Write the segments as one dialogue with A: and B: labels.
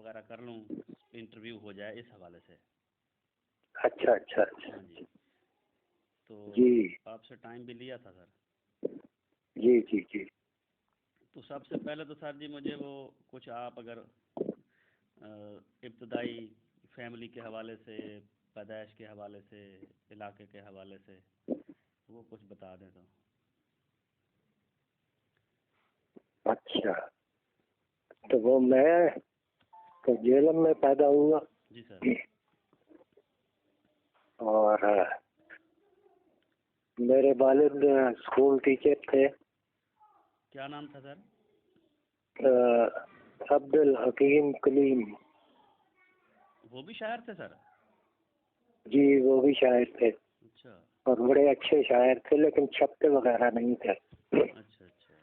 A: وغیرہ کر لوں، انٹرویو ہو جائے اس حوالے سے۔
B: اچھا اچھا اچھا
A: ہاں جی، تو
B: جی
A: آپ سے ٹائم بھی لیا تھا سر۔
B: جی جی جی
A: تو سب سے پہلے تو سر جی مجھے وہ کچھ آپ اگر ابتدائی فیملی کے حوالے سے، پیدائش کے حوالے سے، علاقے کے حوالے سے وہ کچھ بتا دیں تو۔
B: اچھا، تو وہ میں تو جیلم میں پیدا ہوا،
A: جی سر۔
B: اور میرے والد اسکول ٹیچر تھے۔
A: کیا نام تھا سر؟
B: عبد الحکیم کلیم۔
A: وہ بھی شاعر تھے سر؟
B: جی وہ بھی شاعر تھے،
A: اچھا
B: اور بڑے اچھے شاعر تھے، لیکن چھپتے وغیرہ نہیں تھے۔
A: اچھا اچھا۔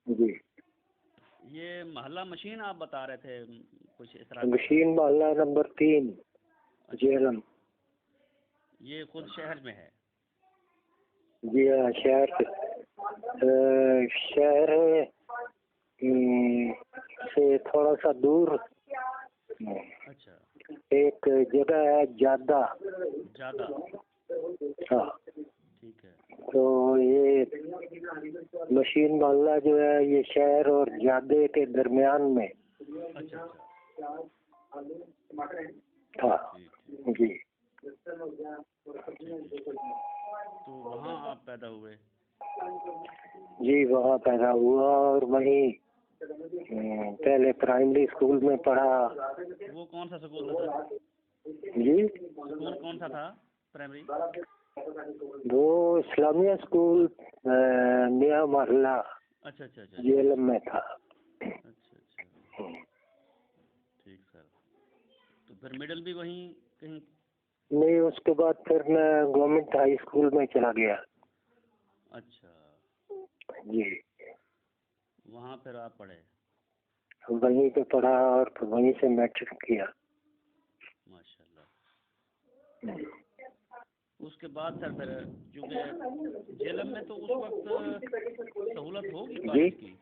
B: جی
A: یہ محلہ مشین آپ بتا رہے تھے کچھ اس طرح؟
B: مشین محلہ نمبر 3 جیلم۔
A: یہ خود شہر میں ہے؟
B: جی ہاں شہر سے تھوڑا سا دور
A: اچھا،
B: ایک جگہ ہے جادہ۔
A: جادہ،
B: ہاں
A: ٹھیک ہے۔
B: تو یہ مشین محلہ جو ہے یہ شہر اور جادے کے درمیان میں۔
A: اچھا اچھا،
B: ہاں جی۔
A: تو وہاں آپ پیدا ہوئے؟
B: جی وہاں پیدا ہوا، اور وہیں پہلے پرائمری اسکول میں پڑھا۔
A: وہ کون سا سکول تھا سر؟
B: جی
A: سکول کون سا تھا پرائمری؟
B: وہ اسلامیہ اسکول نیا محلہ
A: اچھا اچھا اچھا
B: جیلم میں تھا۔
A: اچھا اچھا، ٹھیک سر۔ تو پھر مڈل بھی وہیں کہیں؟
B: نہیں، اس کے بعد پھر میں گورنمنٹ ہائی اسکول میں چلا گیا۔
A: اچھا،
B: جی
A: وہاں پھر آپ پڑھے؟
B: وہیں پہ پڑھا اور پھر وہیں سے میٹرک کیا۔
A: ماشاء اللہ۔ اس کے بعد سر پھر چونکہ جیلم میں تو اس وقت سہولت ہوگی کالج کی؟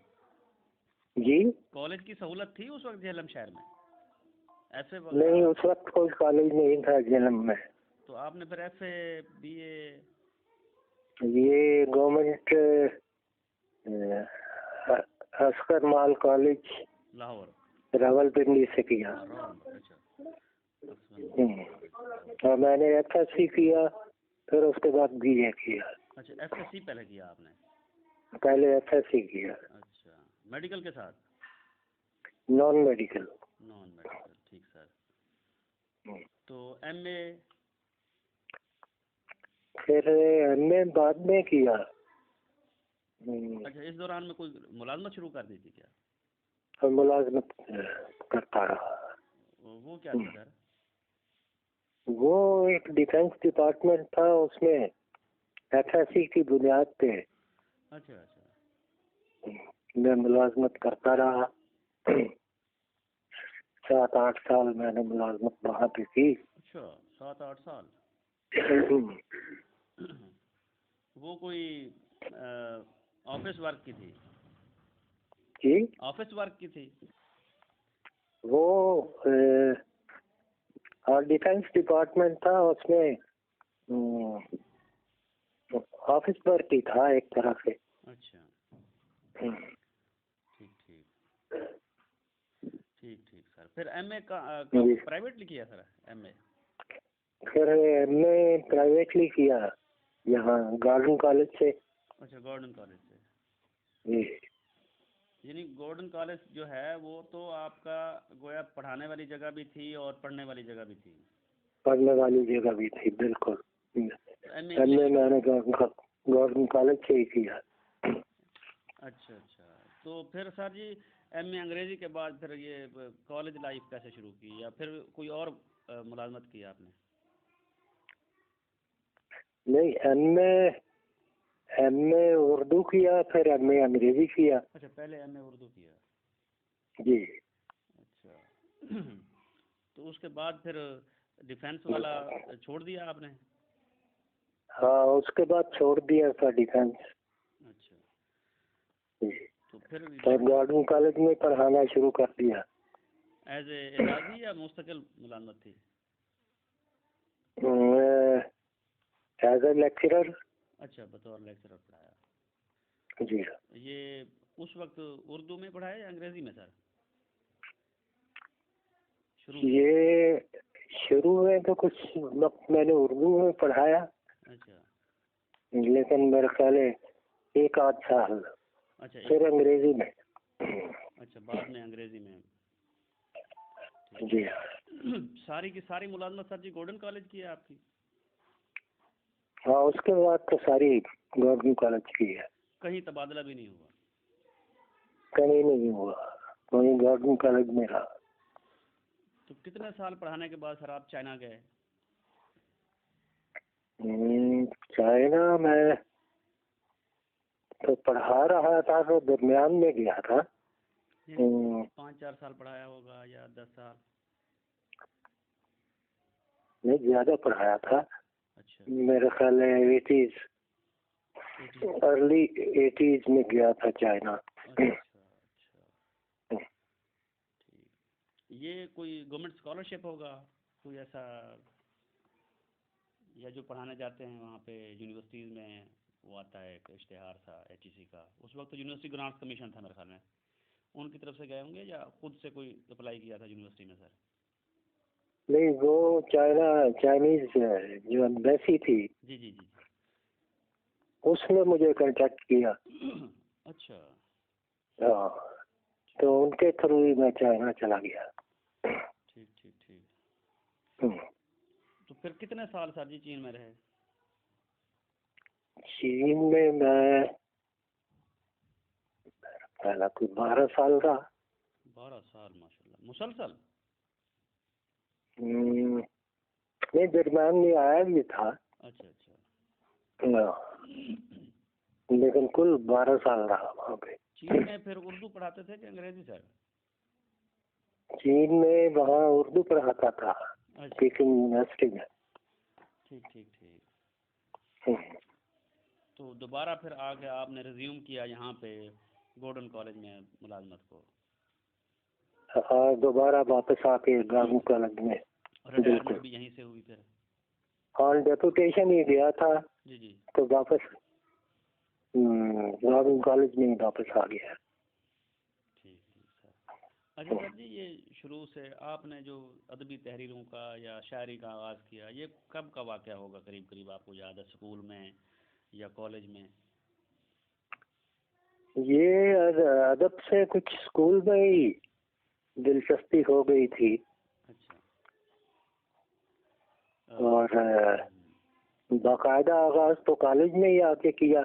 B: جی
A: کالج کی سہولت تھی اس وقت جیلم شہر میں؟ ایسے
B: نہیں، اس وقت کوئی کالج نہیں تھا جیلم میں۔
A: تو آپ نے پھر ایف اے، بی اے؟ یہ
B: گورنمنٹ عسکر مال کالج
A: لاہور
B: راول پنڈی سے کیا۔
A: اچھا،
B: اور میں نے ایف ایس سی کیا، پھر اس کے بعد بی اے کیا۔
A: اچھا، ایف ایس سی پہلے کیا آپ نے؟
B: پہلے ایف ایس سی کیا۔
A: اچھا، میڈیکل کے ساتھ؟
B: Non medical.
A: نان میڈیکل، ٹھیک سر۔ تو ایم اے؟
B: پھر ایم اے بعد میں کیا۔
A: اچھا، اس دوران میں کوئی ملازمت شروع کر دی تھی کیا؟
B: ملازمت کرتا رہا۔
A: وہ کیا تھی سر؟
B: وہ ایک ڈیفینس ڈپارٹمنٹ تھا، اس میں ایف ایس سی کی بنیاد پہ
A: اچھا اچھا،
B: میں ملازمت کرتا رہا۔ 7-8 سال میں نے ملازمت وہاں پہ کی۔
A: اچھا، 7-8 سال۔ وہ کوئی آفس ورک کی تھی؟
B: جی
A: آفس ورک کی تھی؟
B: وہ ڈیفینس ڈپارٹمنٹ تھا، اس میں آفس ورک ہی تھا ایک طرح سے۔
A: اچھا، ٹھیک ٹھیک ٹھیک ٹھیک سر۔ پھر ایم اے کا پرائیویٹلی کیا سر؟ ایم اے
B: پھر ایم اے پرائیویٹلی کیا یہاں گارڈن کالج سے۔
A: اچھا، گارڈن کالج سے۔
B: جی
A: یعنی گارڈن کالج جو ہے وہ تو آپ کا گویا پڑھانے والی جگہ بھی تھی اور پڑھنے والی جگہ بھی تھی؟
B: پڑھنے والی جگہ بھی تھی، بالکل۔
A: ایم
B: ایم اے میں نے گارڈن کالج سے ہی کیا۔
A: اچھا اچھا، تو پھر سر جی ایم اے انگریزی کے بعد پھر یہ کالج لائف کیسے شروع کی، یا پھر کوئی اور ملازمت کی آپ نے؟
B: نہیں، ایم اے اردو کیا، پھر ایم اے انگریزی کیا۔
A: اچھا، پہلے ایم اے اردو کیا؟
B: جی
A: اچھا، تو اس کے بعد پھر ڈیفینس والا چھوڑ دیا آپ نے؟
B: ہاں، اس کے بعد چھوڑ دیا تھا ڈیفینس۔
A: اچھا،
B: جی
A: تو پھر
B: گارڈن کالج میں پڑھانا شروع کر دیا۔
A: ایز اے اعزازی یا مستقل ملازمت تھی؟
B: As a lecturer.
A: اچھا، بطور لیکچرر پڑھایا.
B: جی.
A: یہ اس وقت اردو میں پڑھایا یا انگریزی میں سر؟
B: یہ شروع میں تو کچھ وقت میں نے اردو میں پڑھایا.
A: اچھا.
B: لیکن میرا خیال ہے 1 آدھ سال
A: اچھا
B: پھر انگریزی میں.
A: اچھا، بعد میں انگریزی میں.
B: جی.
A: ساری کی ساری ملازمت سر جی گولڈن کالج کی ہے آپ کی؟
B: ہاں، اس کے بعد تو ساری گورنمنٹ کالج کی ہے.
A: کہیں تبادلہ بھی نہیں ہوا؟
B: کہیں نہیں ہوا، وہیں گورنمنٹ کالج میں رہا.
A: تو کتنے سال پڑھانے کے بعد سر آپ چائنا گئے؟
B: چائنا میں تو پڑھا رہا تھا تو درمیان میں گیا تھا.
A: 5-4 سال پڑھایا ہوگا یا 10 سال؟
B: نہیں، زیادہ پڑھایا تھا.
A: اچھا.
B: میرا خیال ہے 80s ارلی 80s میں گیا تھا چائنا.
A: اچھا اچھا ٹھیک. یہ کوئی گورنمنٹ اسکالرشپ ہوگا کوئی ایسا، یا جو پڑھانے جاتے ہیں وہاں پہ یونیورسٹیز میں وہ آتا ہے ایک اشتہار تھا HEC کا، اس وقت تو یونیورسٹی گرانٹس کمیشن تھا میرے خیال میں، ان کی طرف سے گئے ہوں گے یا خود سے کوئی اپلائی کیا تھا یونیورسٹی میں سر؟
B: نہیں، وہ چائنیز جو ایمبیسی تھی
A: جی جی جی.
B: اس نے مجھے کانٹیکٹ کیا.
A: اچھا.
B: ہاں، تو ان کے تھرو ہی میں چائنا چلا گیا.
A: ٹھیک ٹھیک ٹھیک. تو پھر کتنے سال سر جی چین میں رہے؟
B: چین میں پہلا کوئی 12 سال رہا.
A: 12 سال ماشاء اللہ مسلسل؟
B: نہیں، درمیان میں آیا بھی تھا.
A: اچھا اچھا.
B: لیکن کل 12 سال رہا وہاں پہ.
A: چین میں پھر اردو پڑھاتے تھے کہ انگریزی سر؟
B: چین میں وہاں اردو پڑھاتا تھا پیکنگ یونیورسٹی میں.
A: ٹھیک ٹھیک ٹھیک. تو دوبارہ پھر آ کے آپ نے ریزیوم کیا یہاں پہ گورڈن کالج میں ملازمت کو؟
B: ہاں، دوبارہ واپس آ کے گورنمنٹ کالج میں.
A: ریٹائرمنٹ بھی یہیں سے ہوئی پھر؟
B: ہاں، ڈیپوٹیشن ہی گیا تھا.
A: جی جی.
B: تو واپس گورنمنٹ کالج میں ہی واپس آ گیا.
A: ٹھیک ٹھیک سر. اچھا سر جی، یہ شروع سے آپ نے جو ادبی تحریروں کا یا شاعری کا آغاز کیا، یہ کب کا واقعہ ہوگا قریب قریب آپ کو یاد ہے، اسکول میں یا کالج میں؟
B: یہ ادب سے کچھ اسکول میں ہی دلچسپی ہو گئی تھی.
A: اچھا.
B: اور باقاعدہ آغاز تو کالج میں ہی آ کے کیا.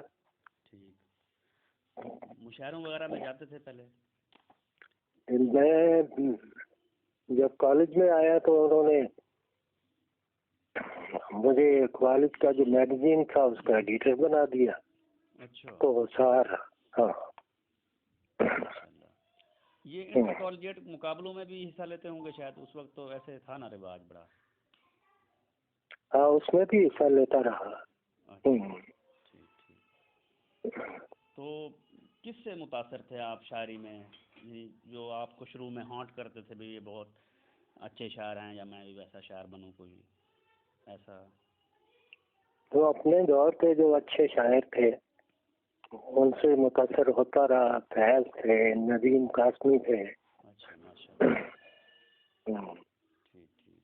A: ٹھیک. مشاعروں وغیرہ میں جاتے تھے پہلے؟
B: میں جب کالج میں آیا تو انہوں نے مجھے کالج کا جو میگزین تھا اس کا ایڈیٹر بنا دیا.
A: اچھا.
B: تو سارا ہاں.
A: یہ انٹر کالجیٹ مقابلوں میں بھی حصہ لیتے ہوں گے شاید، اس وقت تو ایسے تھا نا رواج بڑا؟
B: ہاں، اس میں بھی حصہ لیتا رہا.
A: ٹھیک ٹھیک. تو کس سے متاثر تھے آپ شاعری میں، جو آپ کو شروع میں ہانٹ کرتے تھے بھی یہ بہت اچھے شاعر ہیں یا میں بھی ویسا شاعر بنوں کوئی ایسا؟
B: تو اپنے دور کے جو اچھے شاعر تھے ان سے متاثر ہوتا رہا. فیض تھے، ندیم قاسمی تھے.
A: اچھا ماشاء اللہ. ٹھیک ٹھیک.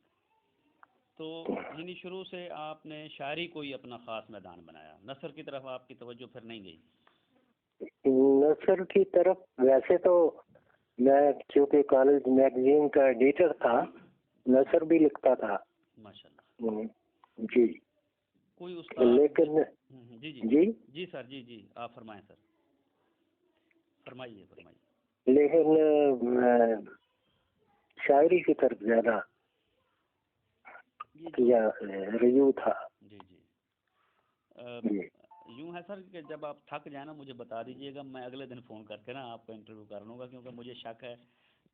A: تو یعنی شروع سے آپ نے شاعری کو ہی اپنا خاص میدان بنایا، نثر کی طرف آپ کی توجہ پھر نہیں گئی؟
B: نثر کی طرف ویسے تو میں چونکہ کالج میگزین کا ایڈیٹر تھا، نثر بھی لکھتا تھا.
A: ماشاء اللہ.
B: جی.
A: کوئی استاد؟
B: لیکن
A: جی جی
B: جی
A: جی سر جی آپ فرمائیں سر، فرمائیے.
B: لیکن شاعری کی طرف زیادہ رجوع تھا.
A: جی جی. یوں ہے سر کہ جب آپ تھک جائیں نا مجھے بتا دیجیے گا، میں اگلے دن فون کر کے نا آپ کو انٹرویو کر لوں گا، کیونکہ مجھے شک ہے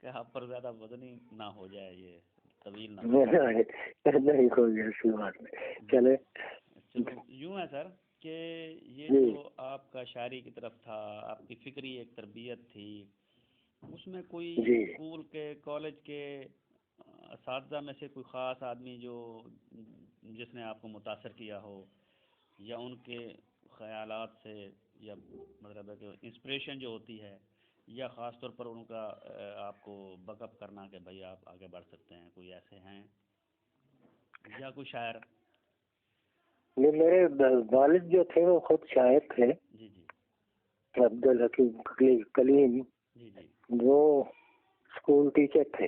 A: کہ آپ پر زیادہ وزنی نہ ہو جائے، یہ طویل نہ ہو جائے.
B: نہیں کوئی ایسی بات نہیں. چلے.
A: چلو یوں ہے سر کہ یہ جو آپ کا شاعری کی طرف تھا، آپ کی فکری ایک تربیت تھی، اس میں کوئی اسکول کے کالج کے اساتذہ میں سے کوئی خاص آدمی جو جس نے آپ کو متاثر کیا ہو، یا ان کے خیالات سے، یا مطلب ہے کہ انسپریشن جو ہوتی ہے، یا خاص طور پر ان کا آپ کو بیک اپ کرنا کہ بھائی آپ آگے بڑھ سکتے ہیں، کوئی ایسے ہیں یا کوئی شاعر؟
B: یہ میرے والد جو تھے وہ خود شاعر تھے،
A: جی جی
B: عبدالحکیم کلیم،
A: جی جی
B: وہ اسکول ٹیچر تھے.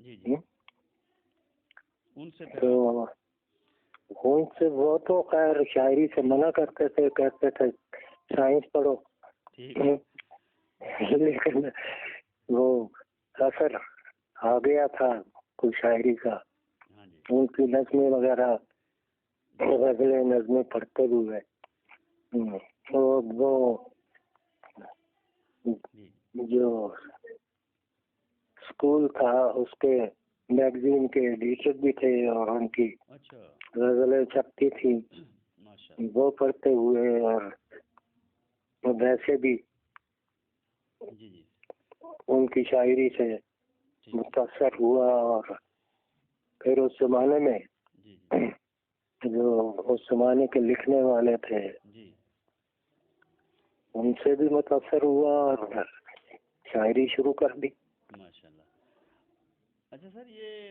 A: جی جی ان سے پھر
B: تو ان سے وہ تو خیر شاعری سے منع کرتے تھے، کہتے تھے سائنس پڑھو.
A: ٹھیک ہے.
B: لیکن وہ اثر آ گیا تھا کچھ شاعری کا.
A: ہاں جی
B: ان کی نظمیں وغیرہ، غزلیں نظمیں پڑھتے ہوئے وہ
A: جی
B: جو اسکول تھا اس کے میگزین کے ایڈیٹر بھی تھے، اور ان کی
A: اچھا
B: غزلیں چھپتی تھی
A: ماشاء
B: وہ پڑھتے ہوئے، اور ویسے بھی
A: جی جی
B: ان کی شاعری سے
A: ٹھیک
B: متاثر ہوا. اور پھر اس زمانے میں
A: جی
B: جو اس زمانے کے لکھنے والے تھے
A: جی
B: ان سے بھی متاثر ہوا اور شاعری شروع کر دی.
A: ماشاء اللہ. اچھا سر، یہ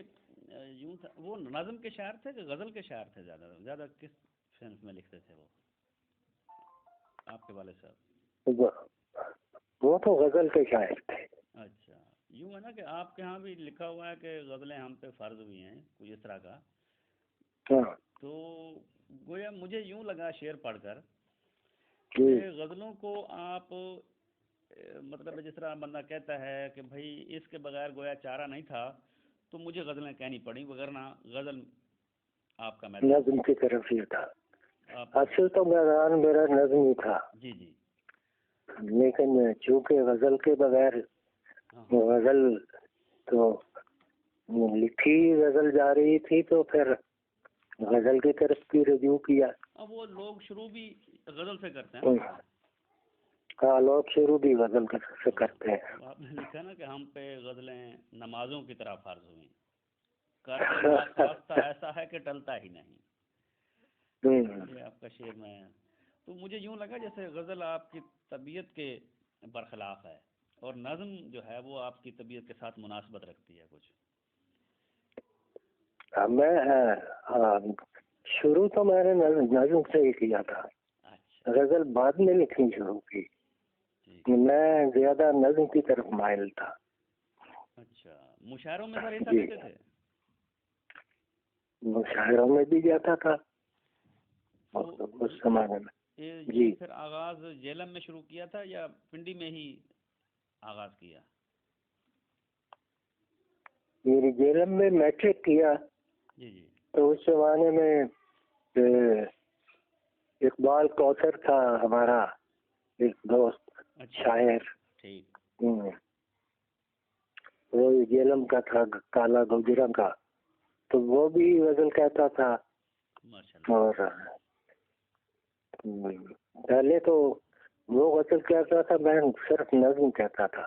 A: یوں تھا، وہ نظم کے شاعر تھے کہ غزل کے شاعر تھے؟ زیادہ زیادہ کس صنف میں لکھتے تھے وہ آپ کے والد صاحب؟
B: وہ تو غزل کے شاعر تھے.
A: اچھا، یوں ہے نا کہ آپ کے ہاں بھی لکھا ہوا ہے کہ غزلیں ہم پہ فرض ہوئی ہیں، کوئی اس طرح کا.
B: ہاں
A: تو گویا مجھے یوں لگا شعر پڑھ کر
B: جی
A: کہ غزلوں کو آپ مطلب جس طرح بندہ کہتا ہے کہ بھائی اس کے بغیر گویا چارہ نہیں تھا، تو مجھے غزلیں کہنی پڑیں، وگرنہ غزل آپ کا میدان
B: نظم کی طرف یہ تھا.
A: آپ.
B: اصل تو میدان میرا نظم ہی تھا،
A: جی جی
B: لیکن چونکہ غزل کے بغیر
A: ہاں
B: غزل تو لکھی غزل جا رہی تھی، تو پھر غزل کی طرف بھی رجوع کیا.
A: اب وہ لوگ شروع بھی غزل سے کرتے ہیں نا.
B: ہاں لوگ شروع بھی غزل سے کرتے ہیں.
A: آپ نے لکھا نا کہ ہم پہ غزلیں نمازوں کی طرح فرض ہوئیں، کرتے ناخواستہ ایسا ہے کہ ٹلتا ہی نہیں. یہ آپ کا شعر میں ہے. تو مجھے یوں لگا جیسے غزل آپ کی طبیعت کے برخلاف ہے، اور نظم جو ہے وہ آپ کی طبیعت کے ساتھ مناسبت رکھتی ہے کچھ.
B: میں شروع تو میں نے نظم سے ہی کیا تھا،
A: اچھا
B: غزل بعد میں لکھنی شروع کی.
A: ٹھیک.
B: میں زیادہ نظم کی طرف مائل تھا.
A: اچھا، مشاعروں میں سر حصہ
B: جی
A: لیتے تھے؟
B: مشاعروں میں بھی جاتا تھا اس زمانے میں.
A: یہ پھر آغاز جیلم میں شروع کیا تھا یا پنڈی میں ہی آغاز کیا؟
B: میری جیلم میں میٹرک کیا
A: جی جی
B: تو اس زمانے میں اقبال کوثر تھا ہمارا ایک دوست شاعر.
A: ٹھیک.
B: وہ جیلم کا تھا، کالا گوجرا کا، تو وہ بھی غزل کہتا تھا.
A: ماشاء اللہ.
B: اور پہلے تو وہ غزل کہتا تھا، میں صرف نظم کہتا تھا،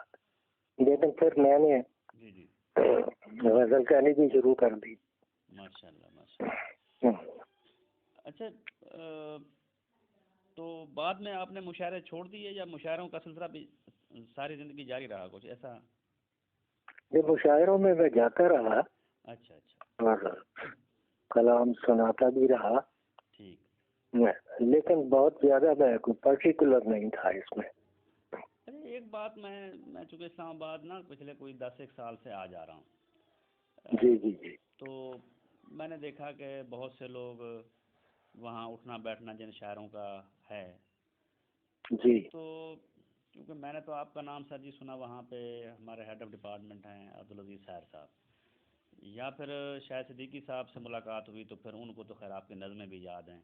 B: لیکن پھر میں نے
A: جی جی
B: غزل کہانی بھی شروع کر دی.
A: ماشاء اللہ ماشاء اللہ. اچھا، تو بعد میں آپ نے مشاعرے چھوڑ دیے یا مشاعروں کا سلسلہ بھی ساری زندگی جاری رہا کچھ ایسا؟
B: جب مشاعروں میں جاتا رہا
A: اچھا اچھا
B: اور کلام سناتا بھی رہا،
A: ٹھیک.
B: لیکن بہت زیادہ میں کوئی پرٹیکولر نہیں تھا اس میں.
A: ایک بات میں چونکہ اسلام آباد نا پچھلے کوئی 10 سال سے آ جا رہا ہوں.
B: جی جی جی.
A: تو میں نے دیکھا کہ بہت سے لوگ وہاں اٹھنا بیٹھنا جن شاعروں کا ہے
B: جی
A: تو کیونکہ میں نے تو آپ کا نام سر جی سنا، وہاں پہ ہمارے ہیڈ آف ڈپارٹمنٹ ہیں عبدالعزیز خیر صاحب، یا پھر شاہد صدیقی صاحب سے ملاقات ہوئی تو پھر ان کو تو خیر آپ کی نظمیں بھی یاد ہیں.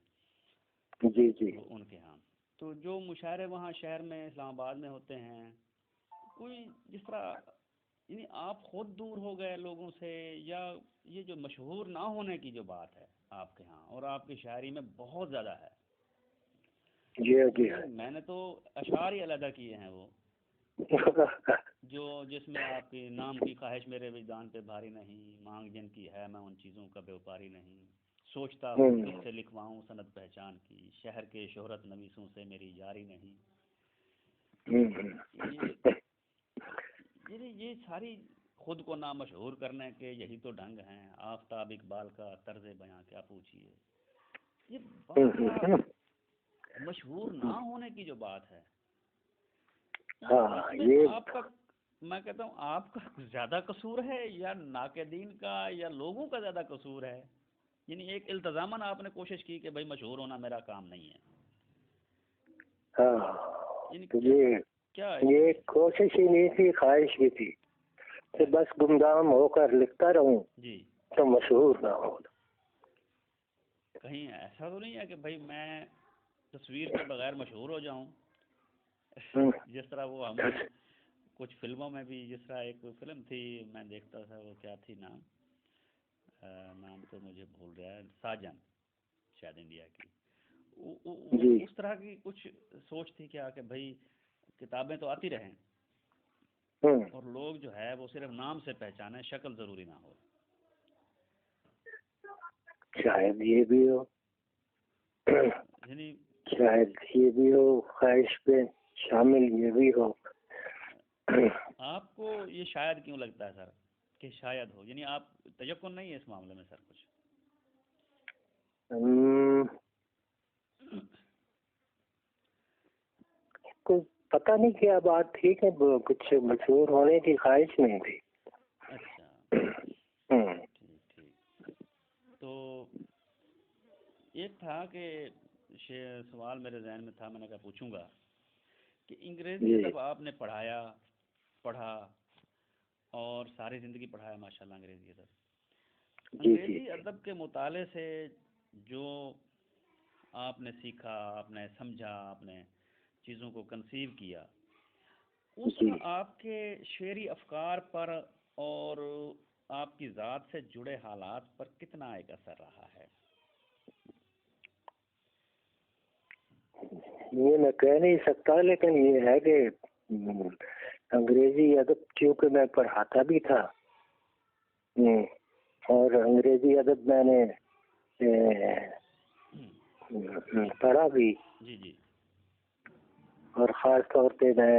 B: جی جی.
A: ان کے ہاں تو جو مشاعرے وہاں شہر میں اسلام آباد میں ہوتے ہیں، کوئی جس طرح یعنی آپ خود دور ہو گئے لوگوں سے، یا یہ جو مشہور نہ ہونے کی جو بات ہے آپ کے ہاں اور آپ کی شاعری میں بہت زیادہ ہے.
B: جی جی.
A: میں نے تو اشعار ہی علیحدہ کیے ہیں وہ، جو جس میں آپ کی نام کی خواہش میرے وجدان پہ بھاری نہیں، مانگ جن کی ہے میں ان چیزوں کا بیوپاری نہیں، سوچتا ہوں کس سے لکھواؤں سند پہچان کی، شہر کے شہرت نویسوں سے میری یاری نہیں. یہ ساری خود کو نامشہور کرنے کے یہی تو ڈھنگ ہیں. آفتاب اقبال کا طرز بیاں کیا پوچھیے. یہ بات مشہور نہ ہونے کی جو بات ہے، آپ کا، میں کہتا ہوں آپ کا زیادہ قصور ہے یا ناقدین کا یا لوگوں کا زیادہ قصور ہے؟ یعنی ایک التزاماً آپ نے کوشش کی کہ بھائی مشہور ہونا میرا کام نہیں ہے.
B: یہ کوشش ہی نہیں تھی، خواہش بھی تھی کہ بس گمنام ہو کر لکھتا رہوں
A: جی
B: تو مشہور نہ ہو.
A: کہیں ایسا تو نہیں ہے کہ بھائی میں تصویر کے بغیر مشہور ہو جاؤں؟ جس طرح وہ ہم کچھ فلموں میں بھی، جس طرح ایک فلم تھی میں دیکھتا تھا، وہ کیا تھی نام تو مجھے بھول رہا ہے، ساجن شاید انڈیا کی، اس طرح کی کچھ سوچ تھی کیا کہ بھائی کتابیں تو آتی رہیں اور لوگ جو ہے وہ صرف نام سے پہچانے، شکل ضروری نہ ہو.
B: شاید یہ بھی ہو،
A: یعنی
B: شاید یہ بھی ہو، خواہش پہ شامل یہ بھی ہو.
A: آپ کو یہ شاید کیوں لگتا ہے سر کہ شاید ہو؟ یعنی آپ تیقن نہیں ہے اس معاملے میں سر؟
B: کچھ پتہ نہیں کیا بات تھی کہ کچھ مشہور ہونے کی خواہش نہیں تھی.
A: اچھا ٹھیک. تو ایک تھا کہ سوال میرے ذہن میں تھا، میں نے کہا پوچھوں گا کہ انگریزی ادب آپ نے پڑھا اور ساری زندگی پڑھایا ماشاءاللہ انگریزی ادب. انگریزی ادب کے مطالعے سے جو آپ نے سیکھا، آپ نے سمجھا، آپ نے چیزوں کو کنسیو کیا، اس کا آپ کے شعری افکار پر اور آپ کی ذات سے جڑے حالات پر کتنا ایک اثر رہا ہے؟
B: یہ میں کہہ نہیں سکتا، لیکن یہ ہے کہ انگریزی ادب کیونکہ میں پڑھاتا بھی تھا اور انگریزی ادب میں نے پڑھا بھی، اور خاص طور پہ میں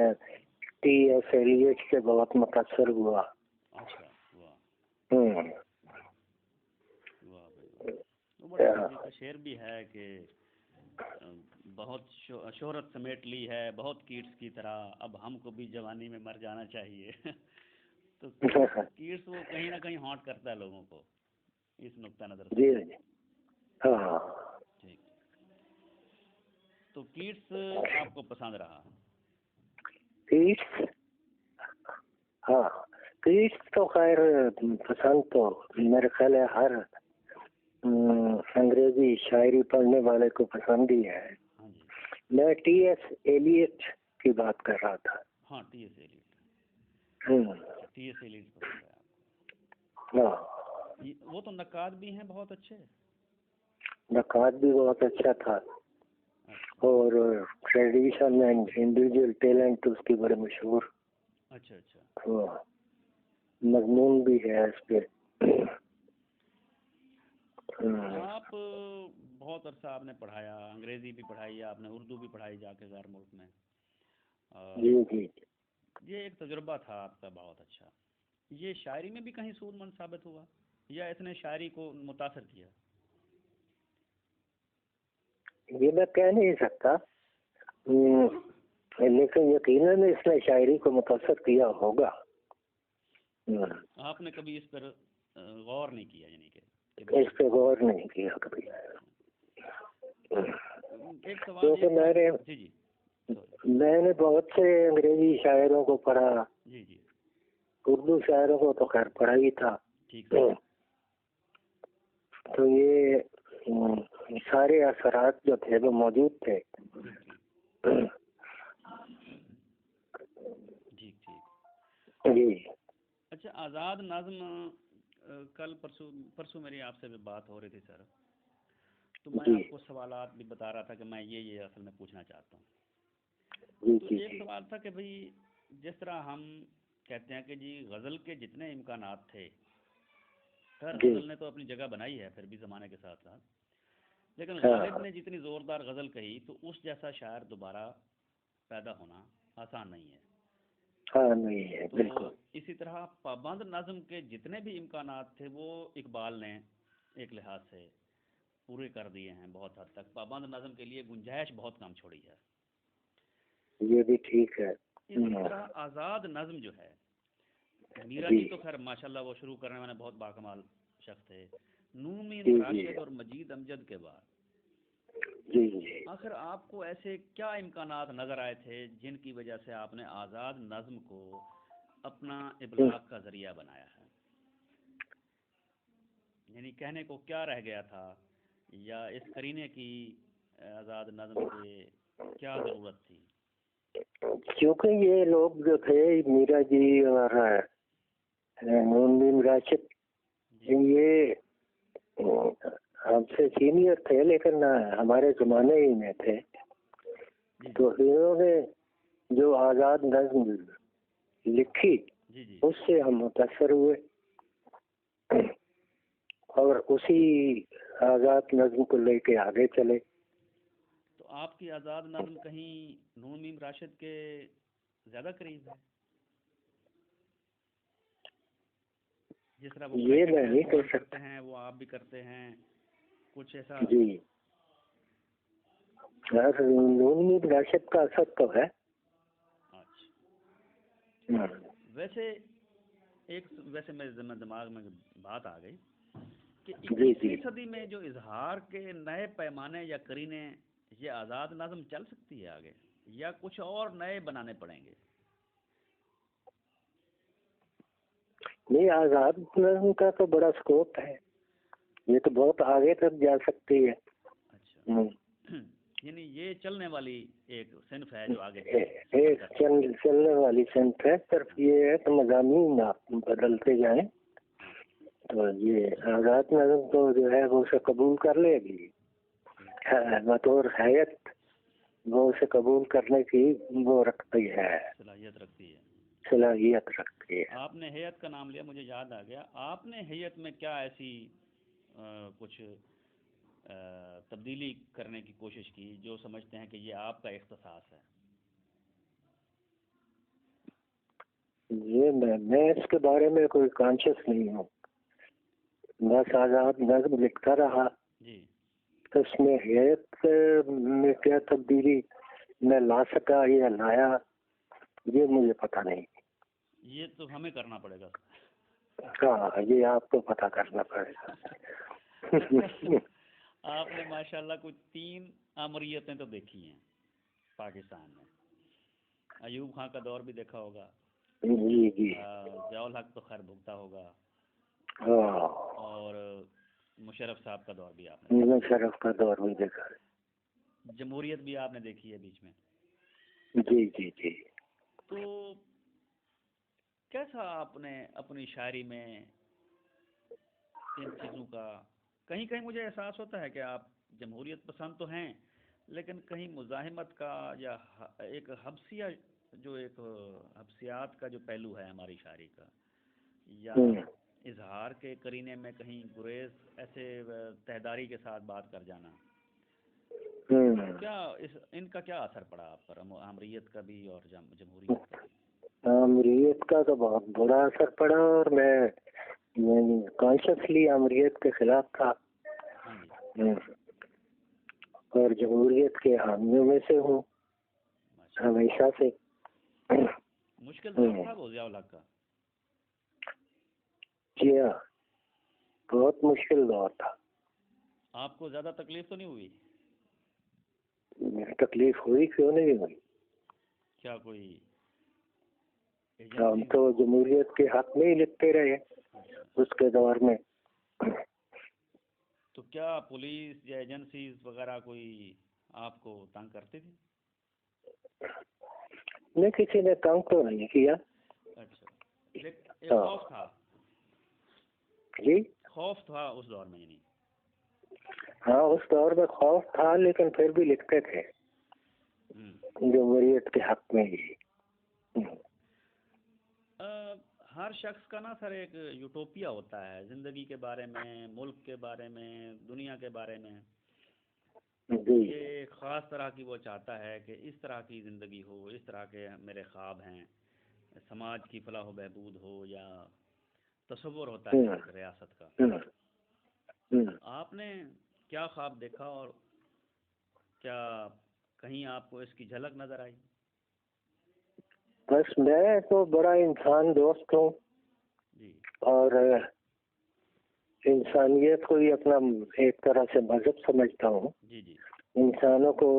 B: ٹی ایس ایلیٹ سے بہت متاثر ہوا.
A: شعر بھی ہے کہ بہت شہرت سمیٹ لی ہے بہت کیٹس کی طرح، اب ہم کو بھی جوانی میں مر جانا چاہیے. تو کیٹس وہ کہیں نہ کہیں ہانٹ کرتا ہے لوگوں کو اس نقطہ نظر سے. ٹھیک. تو کیٹس آپ کو پسند رہا؟
B: کیٹس تو خیر پسند تو میرے خیال ہے ہر انگریزی شاعری پڑھنے والے کو پسند ہی ہے. میں ٹی ایس ایلیٹ کی بات کر رہا تھا.
A: ہاں ٹی ایس ایلیٹ پسند ہے آپ کو؟ وہ تو نقاد بھی ہیں بہت اچھے.
B: نقاد بھی بہت اچھا تھا اور ٹریڈیشن اینڈ انڈیویجول ٹیلنٹ اس کی بڑے مشہور.
A: اچھا
B: مضمون بھی ہے اس پہ.
A: آپ بہت عرصہ آپ نے پڑھایا، انگریزی بھی پڑھائی آپ نے، اردو بھی پڑھائی جا کے غیر ملک میں.
B: جی
A: یہ ایک تجربہ تھا آپ کا بہت اچھا. یہ شاعری میں بھی کہیں سود مند ثابت ہوا یا اس نے شاعری کو متاثر کیا؟
B: یہ میں کہہ نہیں سکتا، لیکن یقیناً اس نے شاعری کو متاثر کیا ہوگا.
A: آپ نے کبھی اس پر غور نہیں کیا؟ یعنی کہ
B: اس پہ غور نہیں کیا کبھی.
A: ایک سوال
B: میں نے بہت سے انگریزی شاعروں کو پڑھا. اردو شاعروں کو تو خیر پڑھا ہی تھا. تو یہ سارے اثرات جو تھے وہ موجود تھے. جی.
A: اچھا آزاد نظم، کل پرسوں میری آپ سے بھی بات ہو رہی تھی سر، تو میں آپ کو سوالات بھی بتا رہا تھا کہ میں یہ اصل میں پوچھنا چاہتا ہوں. تو ایک سوال تھا کہ بھئی جس طرح ہم کہتے ہیں کہ جی غزل کے جتنے امکانات تھے، خیر
B: جی
A: غزل نے تو اپنی جگہ بنائی ہے پھر بھی زمانے کے ساتھ ساتھ، لیکن
B: ہاں
A: غالب نے جتنی زوردار غزل کہی تو اس جیسا شاعر دوبارہ پیدا ہونا آسان نہیں ہے.
B: ہاں نہیں ہے
A: تو
B: بالکل.
A: اسی طرح پابند نظم کے جتنے بھی امکانات تھے وہ اقبال نے ایک لحاظ سے پورے کر دیے ہیں بہت حد تک. پابند نظم کے لیے گنجائش بہت کم چھوڑی ہے.
B: یہ بھی ٹھیک ہے.
A: اسی طرح آزاد نظم جو ہے، میرا
B: جی
A: جی تو خیر ماشاءاللہ وہ شروع کرنے والے بہت باکمال شخص تھے. نومین
B: جی جی
A: راشد اور مجید امجد کے بعد
B: جی جی.
A: آخر آپ کو ایسے کیا امکانات نظر آئے تھے جن کی وجہ سے آپ نے آزاد نظم کو اپنا ابلاغ کا ذریعہ بنایا ہے؟ یعنی کہنے کو کیا رہ گیا تھا، یا اس قرینے کی آزاد نظم کے کیا ضرورت تھی؟
B: کیونکہ یہ لوگ جو تھے میرا جی اور نون راشد،
A: جی
B: یہ ہم سے سینئر تھے لیکن ہمارے زمانے ہی میں تھے.
A: جی
B: تو انہوں نے جو آزاد نظم لکھی
A: جی جی
B: اس سے ہم متاثر ہوئے اور اسی آزاد نظم کو لے کے آگے چلے.
A: تو آپ کی آزاد نظم کہیں نون میم راشد کے زیادہ قریب ہے؟ جس طرح وہ
B: یہ میں نہیں کر
A: کرتے
B: سکتا.
A: ہیں وہ آپ بھی کرتے ہیں کچھ ایسا؟
B: جی نون راشد کا اثر تو ہے.
A: اچھا ویسے میرے دماغ میں بات آ گئی کہ
B: جی
A: 21ویں صدی میں جو اظہار کے نئے پیمانے یا قرینے، یہ آزاد نظم چل سکتی ہے آگے، یا کچھ اور نئے بنانے پڑیں گے؟
B: نہیں، آزاد نظم کا تو بڑا سکوپ ہے، یہ تو بہت آگے تک جا سکتی ہے.
A: اچھا یعنی یہ چلنے والی ایک صنف ہے جو آگے
B: ایک چلنے والی صنف ہے. صرف یہ ہے کہ مضامین آپ بدلتے جائیں تو یہ آزاد نظم تو جو ہے وہ اسے قبول کر لے گی بطور حیت، وہ اسے قبول کرنے کی وہ رکھتی ہے،
A: صلاحیت رکھتی ہے.
B: صلاحیت رکھتی ہے.
A: آپ نے ہیئت کا نام لیا، مجھے یاد آ گیا، آپ نے ہیئت میں کیا ایسی کچھ تبدیلی کرنے کی کوشش کی جو سمجھتے ہیں کہ یہ آپ کا اختصاص ہے؟
B: یہ میں اس کے بارے میں کوئی کانشیس نہیں ہوں، بس آزاد نظم لکھتا رہا.
A: جی
B: اس میں ہیئت میں کیا تبدیلی میں لا سکا یا لایا یہ مجھے پتہ نہیں.
A: یہ تو ہمیں کرنا پڑے گا.
B: ہاں یہ آپ کو پتہ کرنا پڑے گا.
A: آپ نے ماشاءاللہ کچھ 3 آمریتیں تو دیکھی ہیں پاکستان میں. ایوب خان کا دور بھی دیکھا ہوگا.
B: جی جی.
A: ضیاء الحق تو خیر بھگتا ہوگا.
B: ہاں
A: اور مشرف صاحب کا دور بھی آپ نے،
B: مشرف کا دور بھی دیکھا ہے.
A: جمہوریت بھی آپ نے دیکھی ہے بیچ میں.
B: جی جی جی.
A: تو کیسا آپ نے اپنی شاعری میں ان چیزوں کا، کہیں کہیں مجھے احساس ہوتا ہے کہ آپ جمہوریت پسند تو ہیں لیکن کہیں مزاحمت کا یا ایک حبسیہ جو ایک حبسیات کا جو پہلو ہے ہماری شاعری کا، یا اظہار کے قرینے میں کہیں گریز، ایسے تہداری کے ساتھ بات کر جانا، کیا ان کا کیا اثر پڑا آپ پر، آمریت کا بھی اور جمہوریت کا بھی؟
B: آمریت کا تو بہت برا اثر پڑا، اور میں کانشیسلی آمریت کے خلاف تھا اور جمہوریت کے حامیوں میں سے ہوں ہمیشہ سے.
A: مشکل دور تھا وہ ضیاء الحق کا؟
B: جی ہاں بہت مشکل دور تھا.
A: آپ کو زیادہ تکلیف تو نہیں ہوئی؟
B: تکلیف ہوئی، کیوں نہیں ہوئی.
A: کیا کوئی
B: ہم تو جمہوریت کے حق میں ہی لکھتے رہے اس کے دور میں.
A: تو کیا پولیس یا ایجنسیز وغیرہ کوئی آپ کو تنگ کرتی تھی؟
B: نہیں، کسی نے تنگ تو نہیں کیا.
A: اچھا، ایک خوف تھا؟
B: جی
A: خوف تھا اس دور میں؟ یعنی
B: ہاں اس دور میں خوف تھا لیکن پھر بھی لکھتے تھے جمہوریت کے حق میں ہی.
A: ہر شخص کا نا سر ایک یوٹوپیا ہوتا ہے زندگی کے بارے میں، ملک کے بارے میں، دنیا کے بارے میں.
B: جی
A: یہ خاص طرح کی وہ چاہتا ہے کہ اس طرح کی زندگی ہو، اس طرح کے میرے خواب ہیں، سماج کی فلاح و بہبود ہو، یا تصور ہوتا ہے ایک ریاست کا. آپ نے کیا خواب دیکھا اور کیا کہیں آپ کو اس کی جھلک نظر آئی؟
B: بس میں تو بڑا انسان دوست ہوں
A: جی
B: اور انسانیت کو ہی اپنا ایک طرح سے مذہب سمجھتا ہوں.
A: جی جی
B: انسانوں کو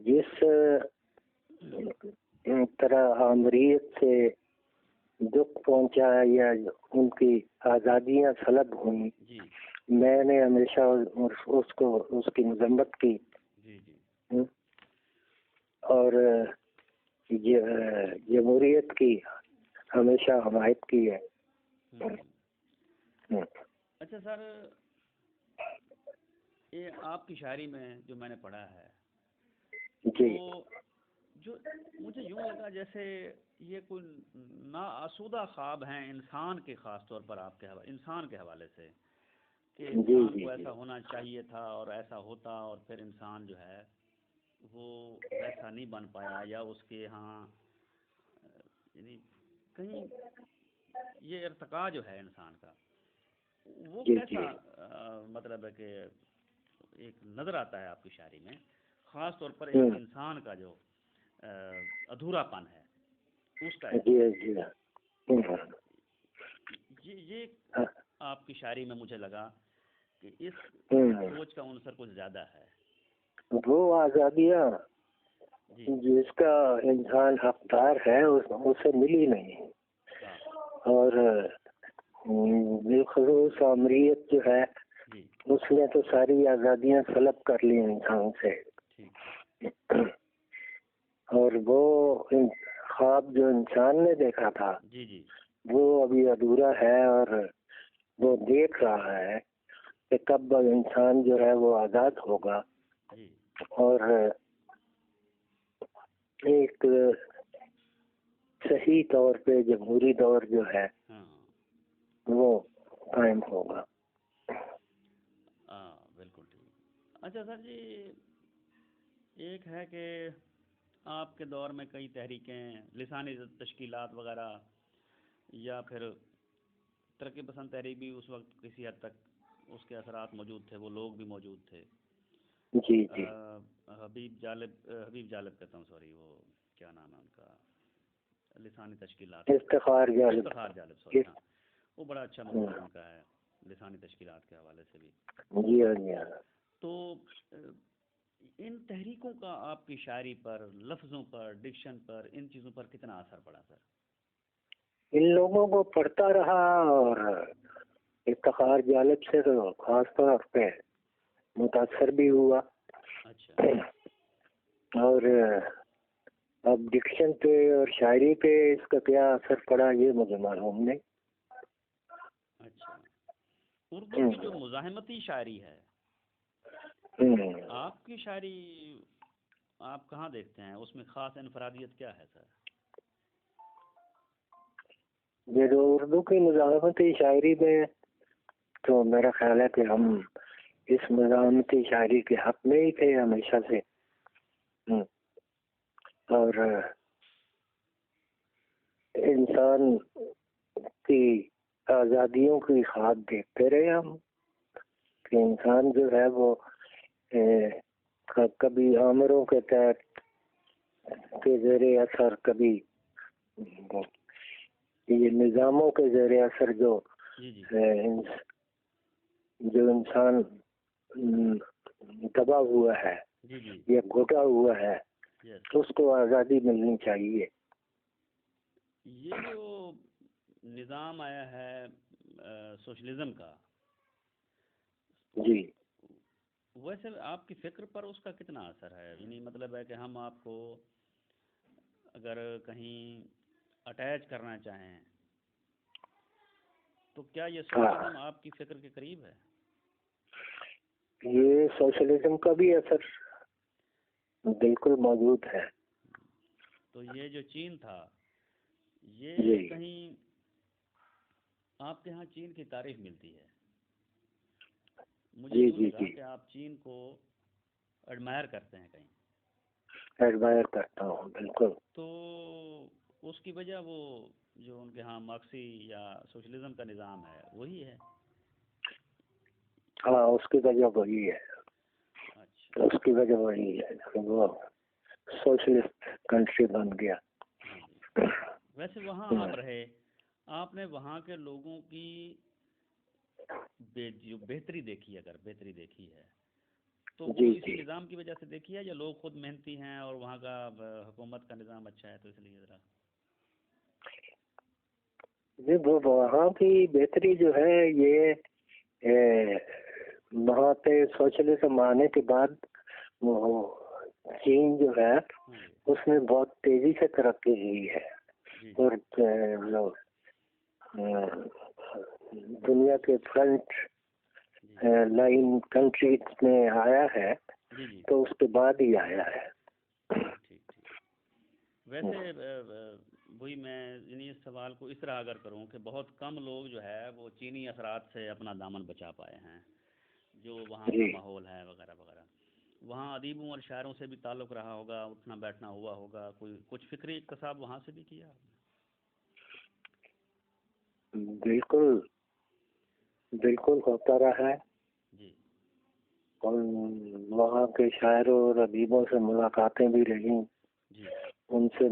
B: جس طرح آمریت سے دکھ پہنچا یا ان کی آزادیاں سلب ہوئیں،
A: جی
B: میں نے ہمیشہ اس کی مذمت کی.
A: جی جی
B: اور جمہوریت کی ہمیشہ حمایت کی ہے.
A: اچھا سر، یہ آپ کی شاعری میں جو میں نے پڑھا ہے
B: جی
A: تو جو مجھے یوں لگا جیسے یہ کوئی ناآسودہ خواب ہیں انسان کے، خاص طور پر آپ کے انسان کے حوالے سے، کہ انسان کو ایسا ہونا چاہیے تھا اور ایسا ہوتا، اور پھر انسان جو ہے وہ ویسا نہیں بن پایا، یا اس کے ہاں یعنی کہیں یہ ارتقاء جو ہے انسان کا وہ کیسا مطلب ہے کہ ایک نظر آتا ہے آپ کی شاعری میں، خاص طور پر ایک انسان کا جو ادھورا پن ہے اس کا یہ آپ کی شاعری میں مجھے لگا کہ اس سوچ کا عنصر کچھ زیادہ ہے.
B: وہ آزادیاں جس کا انسان حقدار ہے اسے ملی نہیں، اور بالخصوص آمریت جو ہے اس نے تو ساری آزادیاں سلب کر لی انسان سے. اور وہ خواب جو انسان نے دیکھا تھا وہ ابھی ادھورا ہے، اور وہ دیکھ رہا ہے کہ کب انسان جو ہے وہ آزاد ہوگا اور ایک صحیح طور پہ جمہوری دور جو ہے وہ قائم ہوگا.
A: بالکل ٹھیک. اچھا سر جی، ایک ہے کہ آپ کے دور میں کئی تحریکیں، لسانی تشکیلات وغیرہ، یا پھر ترقی پسند تحریک بھی اس وقت کسی حد تک اس کے اثرات موجود تھے، وہ لوگ بھی موجود تھے.
B: جی جی
A: حبیب جالب کہتا ہوں، سوری، وہ کیا نام ہے ان کا، لسانی تشکیلات،
B: افتخار جالب
A: سوری، ہاں، وہ بڑا اچھا مضمون ان کا ہے لسانی تشکیلات کے حوالے سے بھی.
B: جی ہاں جی ہاں.
A: تو ان تحریکوں کا آپ کی شاعری پر، لفظوں پر، ڈکشن پر، ان چیزوں پر کتنا اثر پڑا سر؟
B: ان لوگوں کو پڑھتا رہا اور افتخار جالب سے تو خاص طور پہ متاثر بھی ہوا.
A: اچھا.
B: اور اب ڈکشن پہ اور شاعری پہ اس کا کیا اثر پڑا یہ مجھے معلوم نہیں.
A: اچھا. اردو کی جو مزاحمتی شاعری ہے، آپ کی شاعری آپ کہاں دیکھتے ہیں؟ اس میں خاص انفرادیت کیا ہے سر؟
B: یہ جو اردو کی مزاحمتی شاعری میں تو میرا خیال ہے کہ ہم اس مزاحمتی شاعری کے حق میں ہی تھے ہمیشہ سے، اور انسان کی آزادیوں کی خواب دیکھتے رہے ہم کہ انسان جو ہے وہ کبھی آمروں کے تحت کے زیر اثر، کبھی یہ نظاموں کے زیر اثر جو انسان دبا ہوا ہے یا گھٹا ہوا ہے اس کو آزادی ملنی چاہیے.
A: یہ جو نظام آیا ہے سوشلزم کا،
B: جی،
A: ویسے آپ کی فکر پر اس کا کتنا اثر ہے؟ یعنی مطلب ہے کہ ہم آپ کو اگر کہیں اٹیچ کرنا چاہیں تو کیا یہ سوشلزم آپ کی فکر کے قریب ہے؟
B: یہ سوشلزم کا بھی اثر بالکل موجود ہے.
A: تو یہ جو چین تھا یہ کہیں آپ کے ہاں چین کی تعریف ملتی ہے، مجھے یوں لگا کہ آپ چین کو ایڈمائر کرتے ہیں، کہیں
B: ایڈمائر کرتا ہوں بالکل.
A: تو اس کی وجہ وہ جو ان کے ہاں مارکسی یا سوشلزم کا نظام ہے وہی ہے؟
B: ہاں اس کی وجہ وہی ہے.
A: اچھا،
B: اس کی وجہ وہی ہے، وہ سوشلسٹ کنٹری بن گیا.
A: ویسے وہاں آپ رہے، آپ نے وہاں کے لوگوں کی جو بہتری دیکھی، اگر بہتری دیکھی ہے تو وہ اسی نظام کی وجہ سے دیکھی ہے، یا لوگ خود محنتی ہیں اور وہاں کا حکومت کا نظام اچھا ہے تو اس لیے ذرا؟
B: وہ وہاں کی بہتری جو ہے یہ وہاں پہ سوشلزم آنے کے بعد وہ چین جو ہے اس نے بہت تیزی سے ترقی کی ہے، اور دنیا کے فرنٹ لائن کنٹریز میں آیا ہے تو اس کے بعد ہی آیا ہے.
A: ویسے وہی میں اس سوال کو اس طرح اگر کروں کہ بہت کم لوگ جو ہے وہ چینی اثرات سے اپنا دامن بچا پائے ہیں، جو وہاں کا ماحول ہے وغیرہ وغیرہ. وہاں ادیبوں اور شاعروں سے بھی تعلق رہا ہوگا، اٹھنا بیٹھنا ہوا ہوگا، کوئی کچھ فکری اقتصاب وہاں سے بھی کیا؟
B: بالکل بالکل ہوتا رہا ہے.
A: جی.
B: وہاں کے شاعروں اور ادیبوں سے ملاقاتیں بھی رہیں، ان سے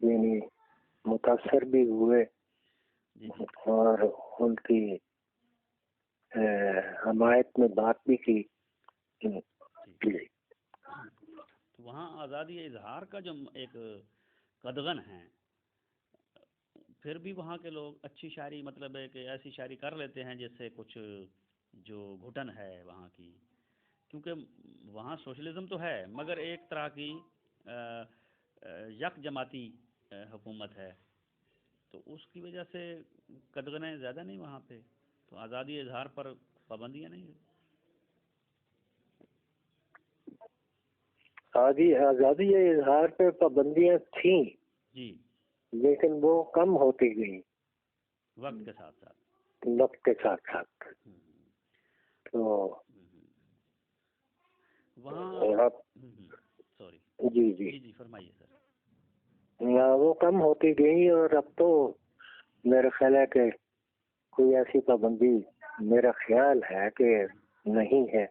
B: یعنی متاثر بھی ہوئے اور ان کی حمایت میں بات بھی کی.
A: تو وہاں آزادی اظہار کا جو ایک قدغن ہے، پھر بھی وہاں کے لوگ اچھی شاعری، مطلب ہے کہ ایسی شاعری کر لیتے ہیں جس سے کچھ جو گھٹن ہے وہاں کی، کیونکہ وہاں سوشلزم تو ہے مگر ایک طرح کی یک جماعتی حکومت ہے، تو اس کی وجہ سے قدغنیں زیادہ نہیں وہاں پہ، تو آزادی اظہار پر پابندیاں نہیں ہیں.
B: آزادی اظہار پہ پابندیاں تھیں
A: جی،
B: لیکن وہ کم ہوتی گئی
A: وقت کے ساتھ ساتھ.
B: تو
A: وہاں سوری جی فرمائیے سر.
B: وہ کم ہوتی گئی اور اب تو میرا خیال ہے کہ کوئی ایسی پابندی میرا خیال ہے کہ نہیں ہے.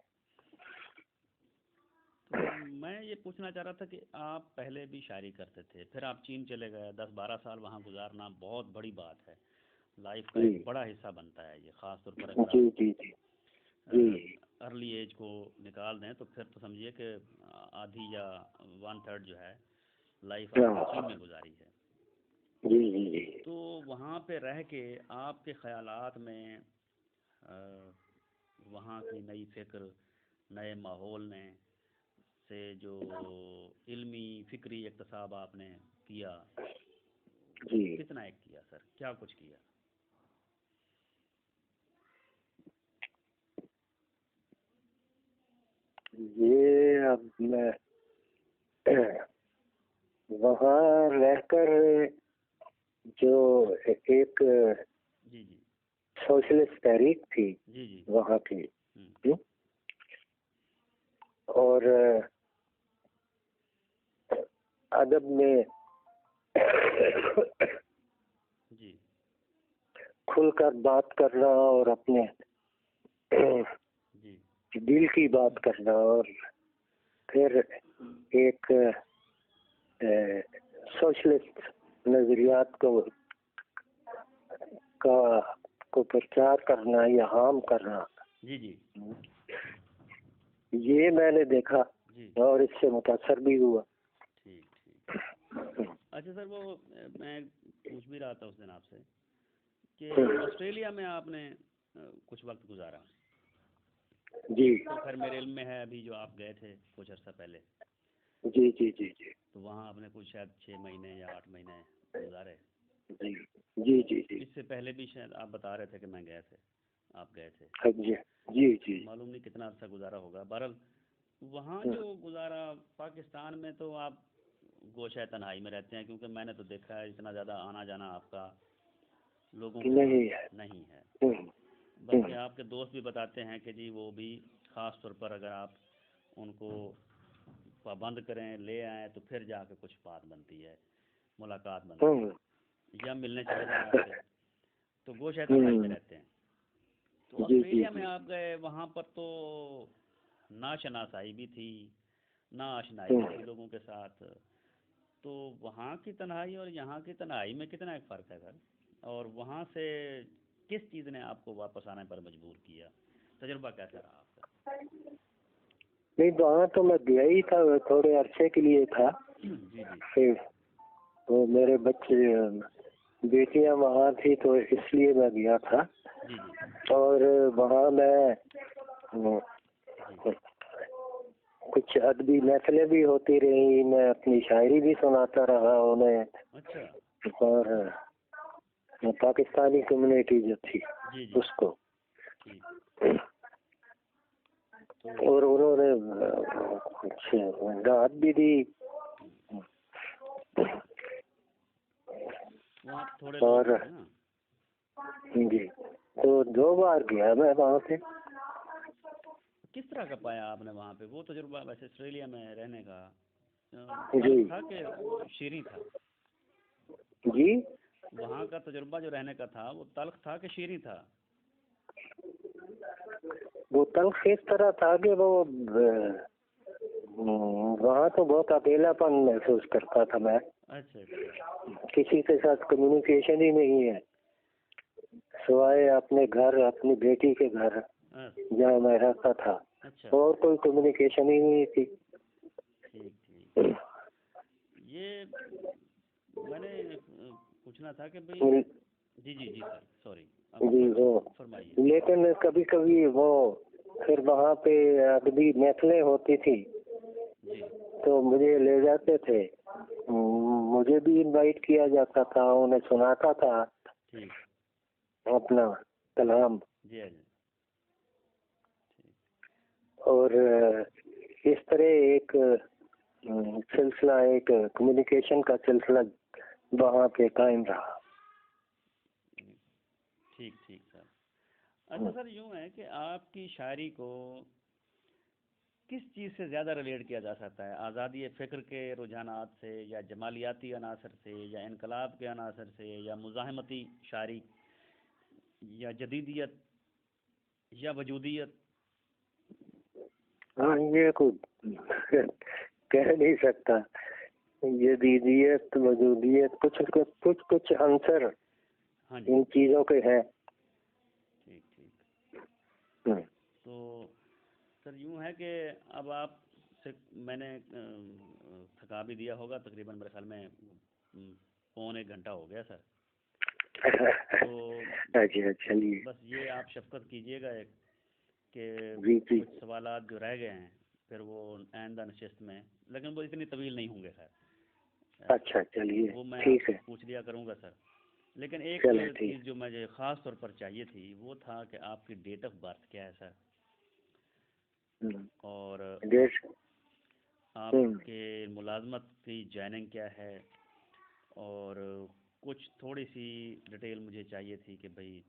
A: میں یہ پوچھنا چاہ رہا تھا کہ آپ پہلے بھی شاعری کرتے تھے، پھر آپ چین چلے گئے، 10-12 سال وہاں گزارنا بہت بڑی بات ہے، لائف کا ایک بڑا حصہ بنتا ہے یہ، خاص طور پر اگر ارلی ایج کو نکال دیں تو پھر تو سمجھیے کہ آدھی یا 1/3 جو ہے لائف آپ چین میں گزاری ہے. تو وہاں پہ رہ کے آپ کے خیالات میں وہاں کی نئی فکر، نئے ماحول نے سے جو علمی فکری اقتصاب آپ نے کیا، کتنا ایک کیا سر، کیا کچھ کیا؟
B: یہ اب میں وہاں رہ کر جو ایک سوشلسٹ تحریک تھی وہاں کی، اور ادب میں کھل کر بات کرنا اور اپنے دل کی بات کرنا، اور پھر ایک سوشلسٹ نظریات کو پرچار کرنا یا عام کرنا، یہ میں نے دیکھا اور اس سے متاثر بھی ہوا.
A: اچھا سر، وہ میں پوچھ بھی رہا تھا اس دن آپ سے کہ آسٹریلیا میں آپ نے کچھ وقت گزارا. تو پھر میرے علم میں ہے ابھی جو آپ گئے تھے کچھ عرصہ پہلے. تو وہاں آپ نے کچھ شاید 6 مہینے یا 8 مہینے گزارے. اس سے پہلے بھی شاید آپ بتا رہے تھے کہ آپ گئے تھے. معلوم نہیں کتنا عرصہ گزارا ہوگا. بہرحال وہاں جو گزارا، پاکستان میں تو آپ گوشہ تنہائی میں رہتے ہیں؟ کیونکہ میں نے تو دیکھا ہے اتنا زیادہ آنا جانا آپ کا لوگوں کے
B: نہیں ہے.
A: ساتھ نہیں ہے، بلکہ آپ کے دوست بھی بتاتے ہیں کہ جی وہ بھی خاص طور پر اگر آپ ان کو پابند کریں، لے آئیں، تو پھر جا کے کچھ بات بنتی ہے، ملاقات بنتی ہے، یا ملنے چلے جائیں آپ سے. تو گوشہ تنہائی میں رہتے ہیں. تو آسٹریلیا میں آپ گئے، وہاں پر تو نا شناسائی بھی تھی، نا آشنائی بھی تھی لوگوں کے ساتھ. تو وہاں کی تنہائی اور یہاں کی تنہائی میں کتنا ایک فرق ہے سر؟ اور وہاں سے کس چیز نے آپ کو واپس آنے پر مجبور کیا؟ تجربہ کیسا رہا آپ کا؟
B: نہیں، وہاں تو میں گیا ہی تھا، تھوڑے عرصے کے لیے تھا.
A: جی
B: پھر وہ میرے بچے بیٹیاں وہاں تھی تو اس لیے میں گیا تھا.
A: جی.
B: اور وہاں میں کچھ ادبی محفلیں بھی ہوتی رہی، میں اپنی شاعری بھی سناتا رہا انہیں.
A: اچھا.
B: اور پاکستانی کمیونٹی جو تھی اس کو، اور انہوں نے کچھ دعوت بھی دی. اور جی، تو 2 بار گیا میں وہاں پہ.
A: کس طرح کا پایا آپ نے وہاں پہ وہ تجربہ ویسے آسٹریلیا میں رہنے کا؟
B: جی
A: تھا کہ شیریں تھا؟
B: جی،
A: وہاں کا تجربہ جو رہنے کا تھا وہ تلخ تھا کہ شیریں تھا؟
B: وہ تلخ اس طرح تھا کہ وہ وہاں تو بہت اکیلا پن محسوس کرتا تھا میں.
A: اچھا.
B: کسی کے ساتھ کمیونیکیشن ہی نہیں ہے سوائے اپنے گھر، اپنی بیٹی کے گھر جہاں میں رہتا تھا. اور کوئی کمیونیکیشن ہی نہیں تھی.
A: ٹھیک. یہ میں نے پوچھنا تھا کہ بھائی جی سر سوری.
B: جی وہ
A: فرمائیے.
B: لیکن کبھی کبھی وہ پھر وہاں پہ ادبی محفلیں ہوتی تھی تو مجھے لے جاتے تھے، مجھے بھی انوائٹ کیا جاتا تھا، انہیں سناتا تھا اپنا کلام. اور اس طرح ایک سلسلہ، ایک کمیونیکیشن کا سلسلہ وہاں پہ قائم رہا.
A: ٹھیک سر. اچھا سر، یوں ہے کہ آپ کی شاعری کو کس چیز سے زیادہ ریلیٹ کیا جا سکتا ہے؟ آزادی فکر کے رجحانات سے، یا جمالیاتی عناصر سے، یا انقلاب کے عناصر سے، یا مزاحمتی شاعری، یا جدیدیت، یا وجودیت؟
B: ہاں، یہ کوئی کہہ نہیں سکتا. جدیدیت، وجودیت، کچھ عنصر ان چیزوں کے ہیں.
A: ٹھیک. تو سر یوں ہے کہ اب آپ سے میں نے تھکا بھی دیا ہوگا، تقریباً میرے خیال میں 1.25 گھنٹہ ہو گیا سر. تو
B: چلیے،
A: بس یہ آپ شفقت کیجیے گا کہ کچھ سوالات جو رہ گئے ہیں پھر وہ آئندہ نشست میں، لیکن وہ اتنی طویل نہیں ہوں گے خیر.
B: اچھا چلیے،
A: وہ میں
B: ٹھیک ہے،
A: پوچھ لیا کروں گا سر. لیکن ایک چیز جو مجھے خاص طور پر چاہیے تھی وہ تھا کہ آپ کی ڈیٹ آف برتھ کیا ہے سر، اور آپ کے ملازمت کی جوائننگ کیا ہے، اور کچھ تھوڑی سی ڈیٹیل مجھے چاہیے تھی کہ بھئی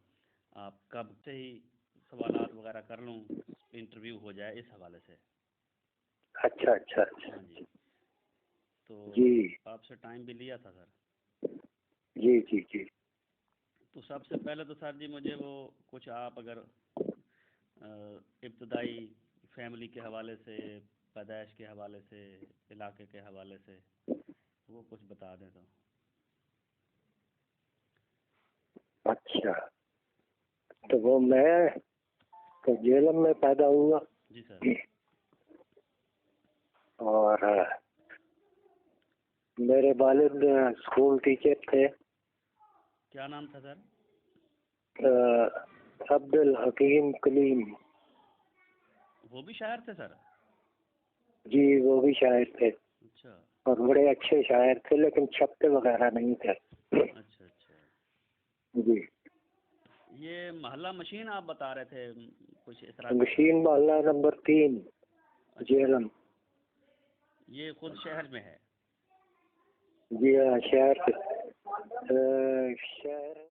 A: آپ کب سے ہی سوالات وغیرہ کر لوں، انٹرویو ہو جائے اس حوالے سے.
B: اچھا.
A: ہاں جی. تو آپ سے ٹائم بھی لیا تھا سر.
B: جی.
A: تو سب سے پہلے تو سر جی مجھے وہ کچھ آپ اگر ابتدائی فیملی کے حوالے سے، پیدائش کے حوالے سے، علاقے کے حوالے سے وہ کچھ بتا دیں تو.
B: اچھا، تو وہ میں تو جیلم میں پیدا ہوا.
A: جی سر.
B: اور میرے والد اسکول ٹیچر تھے.
A: کیا نام تھا سر؟
B: عبد الحکیم کلیم.
A: وہ بھی شاعر تھے سر؟
B: جی وہ بھی شاعر تھے.
A: اچھا.
B: اور بڑے اچھے شاعر تھے، لیکن چھپتے وغیرہ نہیں تھے.
A: اچھا.
B: جی.
A: یہ محلہ مشین آپ بتا رہے تھے کچھ اس طرح؟
B: مشین محلہ نمبر 3 جیلم.
A: یہ خود شہر میں ہے؟
B: جی ہاں شہر شہر